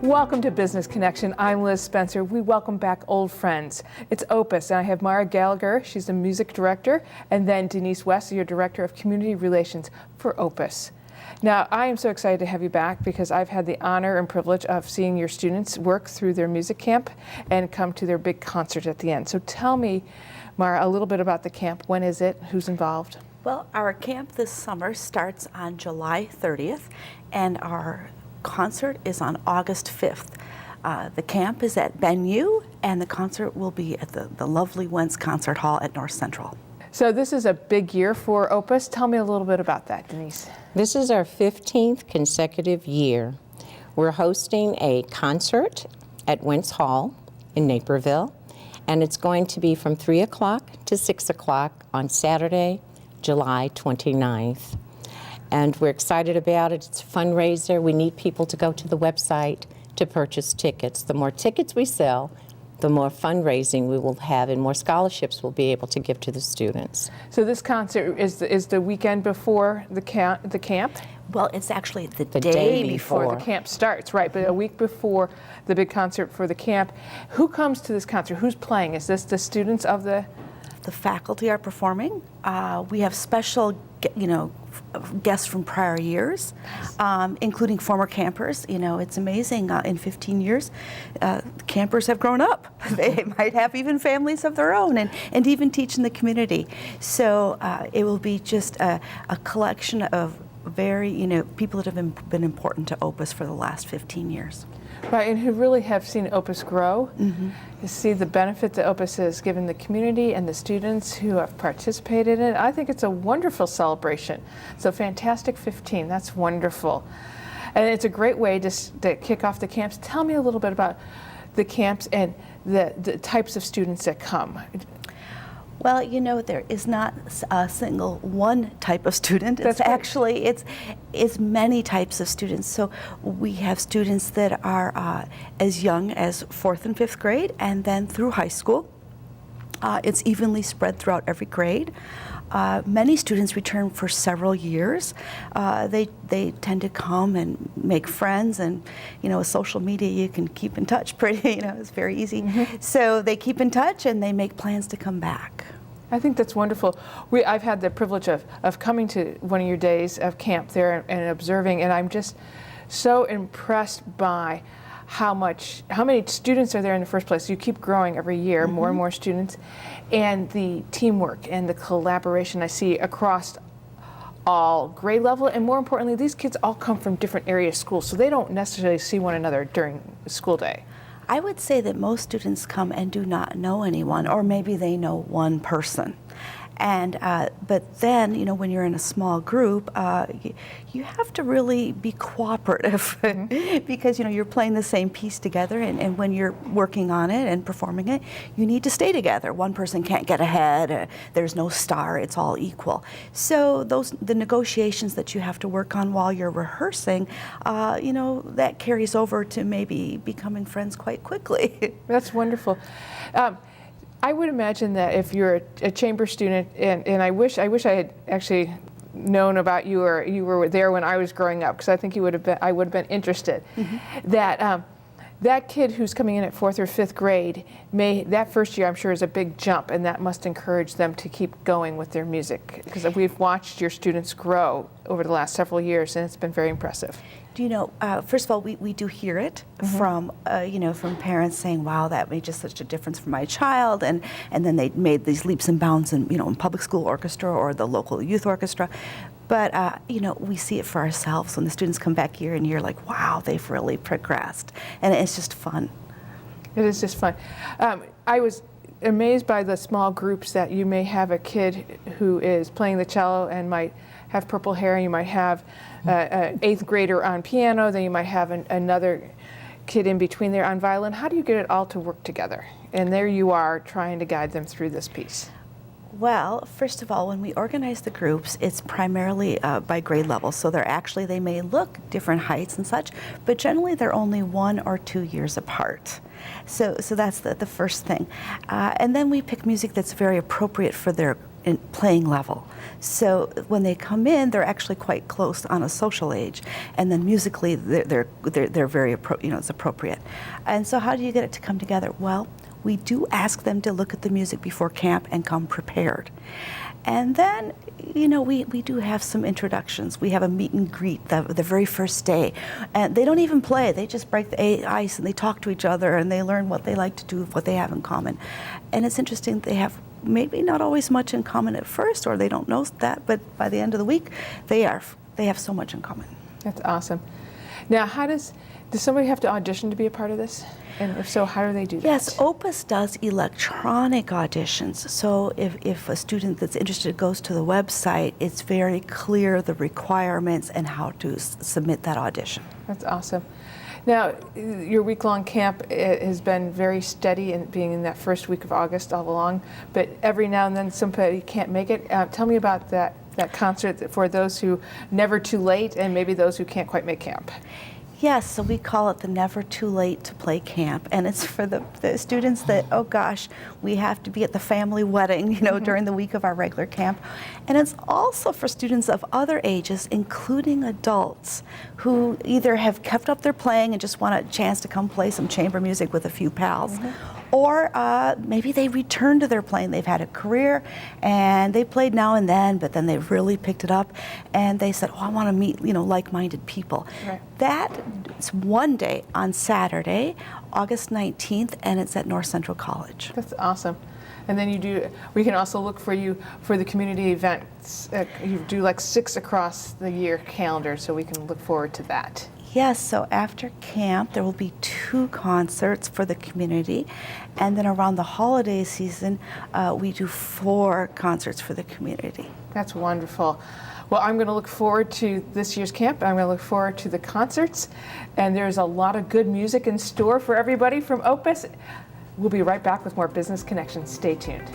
Welcome to Business Connection. I'm Liz Spencer. We welcome back old friends. It's OPUS, and I have Mara Gallagher. She's the music director, and then Denise West, your director of community relations for OPUS. Now, I am so excited to have you back because I've had the honor and privilege of seeing your students work through their music camp and come to their big concert at the end. So tell me, Mara, a little bit about the camp. When is it? Who's involved? Well, our camp this summer starts on July 30th, and our concert is on August 5th. The camp is at Benue, and the concert will be at the lovely Wentz Concert Hall at North Central. So this is a big year for OPUS. Tell me a little bit about that, Denise. This is our 15th consecutive year. We're hosting a concert at Wentz Hall in Naperville, and it's going to be from 3 o'clock to 6 o'clock on Saturday, July 29th. And we're excited about it. It's a fundraiser. We need people to go to the website to purchase tickets. The more tickets we sell, the more fundraising we will have and more scholarships we'll be able to give to the students. So this concert is the weekend before the camp? Well, it's actually the day day Before before. the camp starts, right, but a week before the big concert for the camp. Who comes to this concert? Who's playing? Is this the students of the... The faculty are performing. We have special, guests from prior years, including former campers. It's amazing. In 15 years, campers have grown up. They might have even families of their own, and even teach in the community. So it will be just a collection of very, people that have been important to OPUS for the last 15 years. Right, and who really have seen OPUS grow. Mm-hmm. You see the benefit that OPUS has given the community and the students who have participated in it. I think it's a wonderful celebration. So fantastic 15, that's wonderful. And it's a great way to kick off the camps. Tell me a little bit about the camps and the types of students that come. Well, there is not a single one type of student. It's actually, it's many types of students. So we have students that are as young as 4th and 5th grade, and then through high school. It's evenly spread throughout every grade. Many students return for several years. They tend to come and make friends, and with social media you can keep in touch pretty, it's very easy. Mm-hmm. So they keep in touch and they make plans to come back. I think that's wonderful. I've had the privilege of coming to one of your days of camp there and observing, and I'm just so impressed by how many students are there in the first place. You keep growing every year, mm-hmm. more and more students, and the teamwork and the collaboration I see across all grade level, and more importantly, these kids all come from different area schools, so they don't necessarily see one another during school day. I would say that most students come and do not know anyone, or maybe they know one person. And but then, when you're in a small group, you have to really be cooperative mm-hmm. because you're playing the same piece together, and when you're working on it and performing it, you need to stay together. One person can't get ahead. There's no star. It's all equal. So the negotiations that you have to work on while you're rehearsing, that carries over to maybe becoming friends quite quickly. That's wonderful. I would imagine that if you're a chamber student, and I wish I had actually known about you, or you were there when I was growing up, because I think I would have been interested. Mm-hmm. That kid who's coming in at 4th or 5th grade, that first year I'm sure is a big jump, and that must encourage them to keep going with their music, because we've watched your students grow over the last several years, and it's been very impressive. Do you know, first of all, we do hear it mm-hmm. from parents saying, wow, that made just such a difference for my child, and then they made these leaps and bounds in public school orchestra or the local youth orchestra. But, we see it for ourselves when the students come back year and year, like, wow, they've really progressed. And it's just fun. It is just fun. I was amazed by the small groups that you may have a kid who is playing the cello and might have purple hair, and you might have an 8th grader on piano, then you might have another kid in between there on violin. How do you get it all to work together? And there you are trying to guide them through this piece. Well, first of all, when we organize the groups, it's primarily by grade level. So they may look different heights and such, but generally they're only 1 or 2 years apart. So that's the first thing. And then we pick music that's very appropriate for their playing level. So when they come in, they're actually quite close on a social age, and then musically they're very it's appropriate. And so how do you get it to come together? Well, we do ask them to look at the music before camp and come prepared. And then, we do have some introductions. We have a meet and greet the very first day. And they don't even play. They just break the ice and they talk to each other and they learn what they like to do, what they have in common. And it's interesting, they have maybe not always much in common at first, or they don't know that, but by the end of the week, they have so much in common. That's awesome. Now, does somebody have to audition to be a part of this? And if so, how do they do that? Yes, OPUS does electronic auditions. So if a student that's interested goes to the website, it's very clear the requirements and how to submit that audition. That's awesome. Now, your week-long camp has been very steady in being in that first week of August all along, but every now and then somebody can't make it. Tell me about that concert for those who never too late and maybe those who can't quite make camp. Yes, so we call it the Never Too Late to Play Camp, and it's for the students that, oh gosh, we have to be at the family wedding, during the week of our regular camp. And it's also for students of other ages, including adults, who either have kept up their playing and just want a chance to come play some chamber music with a few pals, or maybe they return to their playing. They've had a career and they played now and then, but then they've really picked it up and they said, oh, I want to meet, like-minded people. Right. It's one day on Saturday, August 19th, and it's at North Central College. That's awesome. And then we can also look for you for the community events. You do like 6 across the year calendar, so we can look forward to that. Yes, so after camp, there will be 2 concerts for the community, and then around the holiday season, we do 4 concerts for the community. That's wonderful. Well, I'm going to look forward to this year's camp. I'm going to look forward to the concerts, and there's a lot of good music in store for everybody from OPUS. We'll be right back with more Business Connections. Stay tuned.